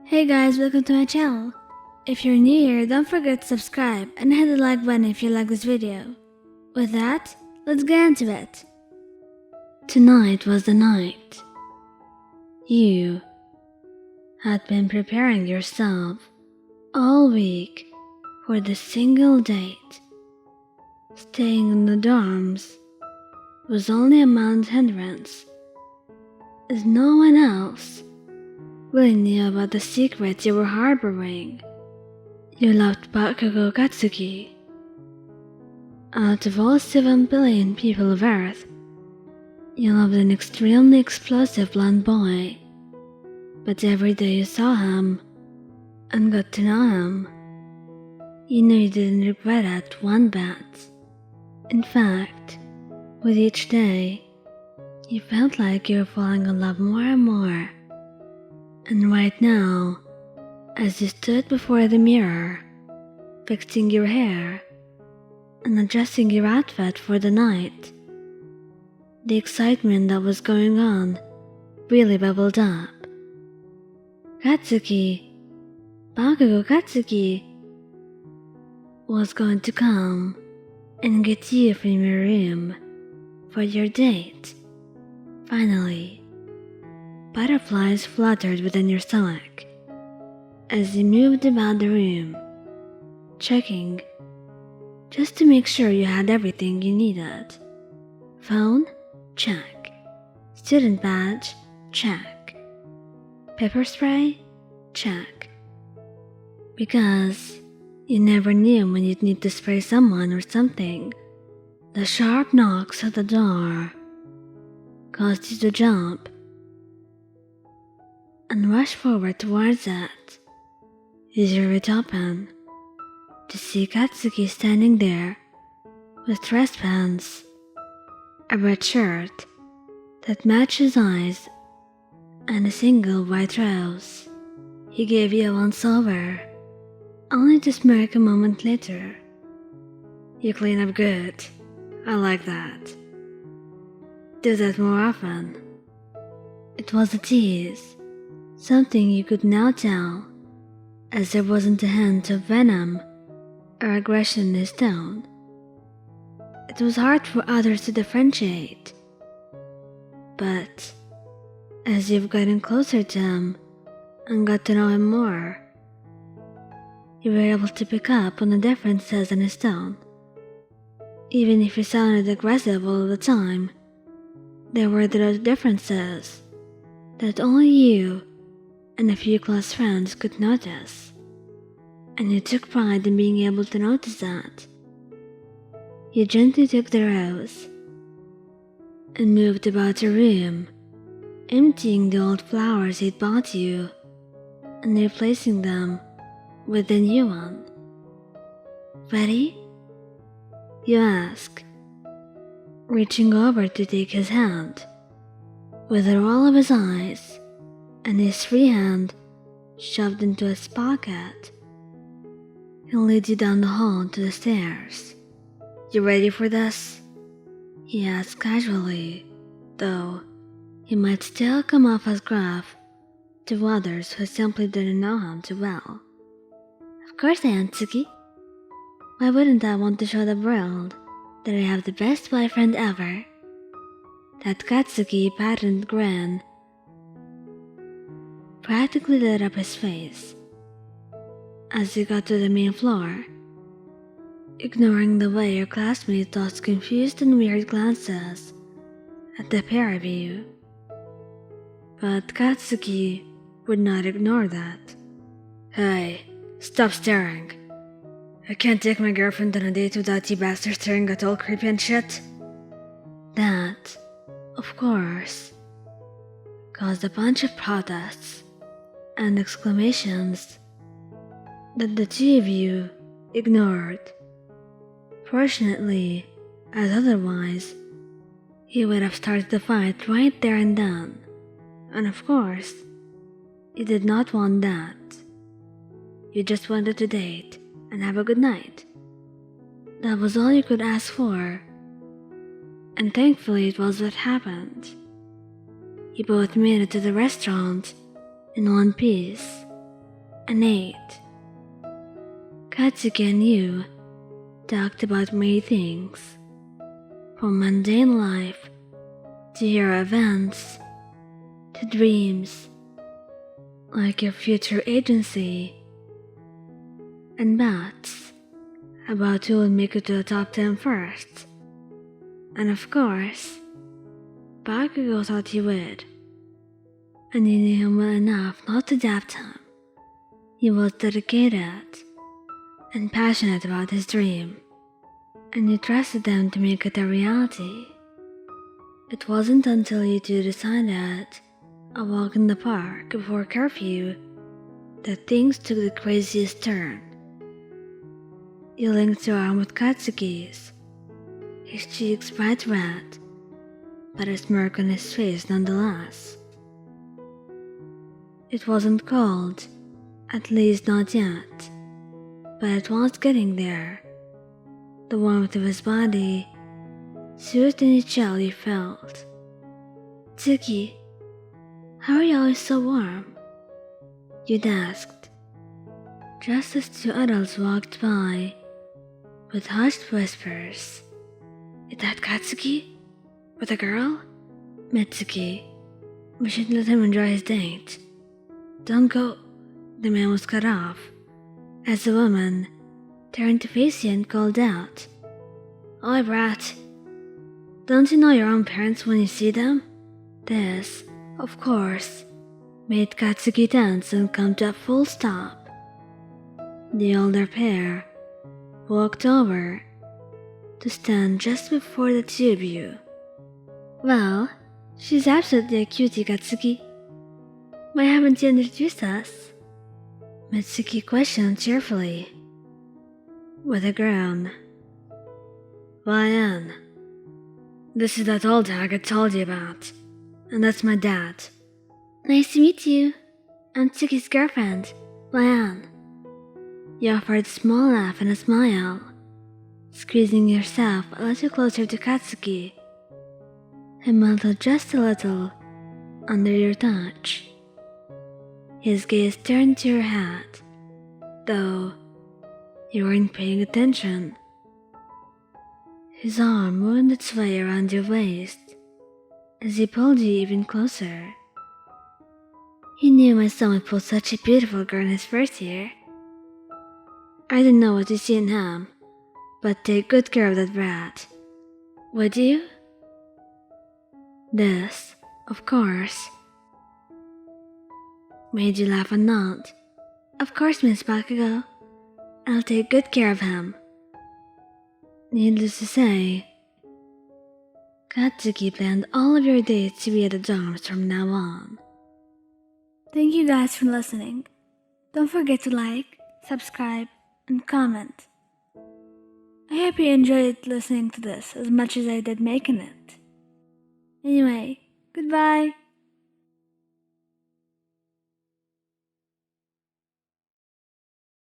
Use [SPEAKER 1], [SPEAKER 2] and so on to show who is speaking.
[SPEAKER 1] Hey guys, welcome to my channel. If you're new here, don't forget to subscribe and hit the like button if you like this video. With that, let's get into it. Tonight was the night. You had been preparing yourself all week for the single date. Staying in the dorms was only a mild hindrance, as no one else really knew about the secrets you were harboring. You loved Bakugou Katsuki. Out of all 7 billion people of Earth, you loved an extremely explosive blonde boy. But every day you saw him and got to know him, you knew you didn't regret it one bit. In fact, with each day, you felt like you were falling in love more and more. And right now, as you stood before the mirror, fixing your hair and adjusting your outfit for the night, the excitement that was going on really bubbled up. Bakugou Katsuki, was going to come and get you from your room for your date. Finally, butterflies fluttered within your stomach as you moved about the room, checking just to make sure you had everything you needed. Phone? Check. Student badge? Check. Pepper spray? Check. Because you never knew when you'd need to spray someone or something. The sharp knocks at the door caused you to jump and rush forward towards it. You drew it open to see Katsuki standing there with dress pants, a red shirt that matched his eyes, and a single white rose. He gave you a once-over, only to smirk a moment later. You clean up good. I like that. Do that more often. It was a tease, something you could now tell, as there wasn't a hint of venom or aggression in his tone. It was hard for others to differentiate, but as you've gotten closer to him and got to know him more, you were able to pick up on the differences in his tone. Even if he sounded aggressive all the time, there were those differences that only you and a few close friends could notice, and you took pride in being able to notice that. You gently took the rose and moved about your room, emptying the old flowers he'd bought you and replacing them with the new one. Ready? You ask, reaching over to take his hand. With a roll of his eyes and his free hand shoved into his pocket, he'll lead you down the hall to the stairs. You ready for this? He asks casually, though he might still come off as gruff to others who simply didn't know him too well. Of course I am, Tsuki. Why wouldn't I want to show the world that I have the best boyfriend ever? That Katsuki patterned grin practically lit up his face as you got to the main floor, ignoring the way your classmates tossed confused and weird glances at the pair of you. But Katsuki would not ignore that. Hey, stop staring. I can't take my girlfriend on a date without you bastards staring at all creepy and shit. That, of course, caused a bunch of protests and exclamations that the two of you ignored. Fortunately, as otherwise, you would have started the fight right there and then. And of course, you did not want that. You just wanted to date and have a good night. That was all you could ask for, and thankfully it was what happened. You both made it to the restaurant in one piece, and ate. Katsuki and you talked about many things, from mundane life to hero events to dreams like your future agency, and bets about who will make it to the top 10 first. And of course, Bakugou thought he would, and you knew him well enough not to doubt him. He was dedicated and passionate about his dream, and you trusted him to make it a reality. It wasn't until you two decided a walk in the park before curfew that things took the craziest turn. You linked your arm with Katsuki's, his cheeks bright red, but a smirk on his face nonetheless. It wasn't cold, at least not yet, but it was getting there. The warmth of his body soothed any chill you felt. "Tsuki, how are you always so warm?" you'd asked, just as two adults walked by with hushed whispers. "Is that Katsuki? With a girl?" "Mitsuki, we should let him enjoy his date." "Don't go." The man was cut off as the woman turned to face you and called out, "Oi, brat! Don't you know your own parents when you see them?" This, of course, made Katsuki tense and come to a full stop. The older pair walked over to stand just before the two of you. "Well, she's absolutely a cutie, Katsuki. Why haven't you introduced us?" Mitsuki questioned cheerfully. With a groan. "Why, Anne, this is that old hag I told you about, and that's my dad." "Nice to meet you. I'm Tsuki's girlfriend, Lian." You offered a small laugh and a smile, squeezing yourself a little closer to Katsuki. He melted just a little under your touch. His gaze turned to your head, though you weren't paying attention. His arm wound its way around your waist as he pulled you even closer. He knew my son would pull such a beautiful girl in his first year. I didn't know what you see in him, but take good care of that brat. Would you? This, of course, made you laugh and nod. "Of course, Miss Bakugou. I'll take good care of him." Needless to say, Katsuki planned all of your dates to be at the dorms from now on. Thank you guys for listening. Don't forget to like, subscribe, and comment. I hope you enjoyed listening to this as much as I did making it. Anyway, goodbye.